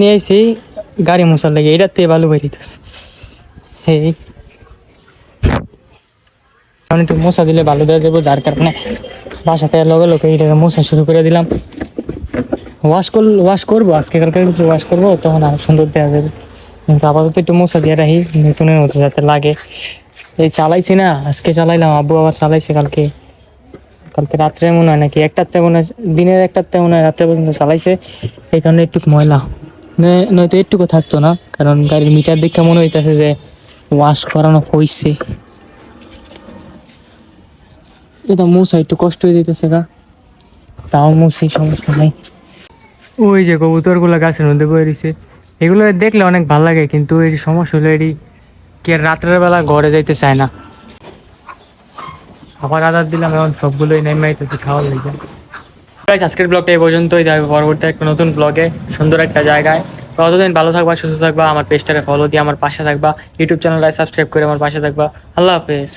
নিয়ে আইছি গাড়ি মোছার লাগে, এটার থেকে ভালো বেরিয়েছে। এই আমি একটু মশা দিলে ভালো দেওয়া যাবো, যার কারণে বাসাতে লগে লগে এটাকে মশা শুরু করে দিলাম। ওয়াশ করবো আজকে, কালকের ভিতরে ওয়াশ করবো, তখন আরো সুন্দর দেওয়া যাবে। কিন্তু আপাতত একটু মশা দিয়ে রাখি নতুনের মতো যাতে লাগে। এই চালাইছি না, আজকে চালাইলাম, আব্বু আবার চালাইছে কালকে। কালকে রাত্রে মনে হয় নাকি একটাতে মনে হয়, দিনের একটাতে মনে হয় রাত্রে পর্যন্ত চালাইছে। এই কারণে একটু ময়লা, নয়তো একটুকু থাকতো না, কারণ গাড়ির মিটার দেখে মনে হইতেছে যে ওয়াশ করানো হয়েছে। এটা মুছা একটু কষ্ট হয়ে যেতেছে গা, তাও মুছি, সমস্যা নাই। ওই যে কবুতর গুলা গাছের মধ্যে বয়ে রয়েছে, এগুলো দেখলে অনেক ভালো লাগে, কিন্তু এই সমস্যা হলো এটি কে রাত্রের বেলা ঘরে যাইতে চায় না। আবার আদার দিলাম, এখন সবগুলোই নেমাইতেছি খাওয়ার লেগে। আজকের ব্লগটা এই পর্যন্তই, যাবে পরবর্তী একটা নতুন ব্লগে সুন্দর একটা জায়গায়। ততদিন ভালো থাকবা, সুস্থ থাকবা, আমার পেজটাকে ফলো দিয়ে আমার পাশে থাকবা, ইউটিউব চ্যানেলটাকে সাবস্ক্রাইব করে আমার পাশে থাকবা। আল্লাহ হাফেজ।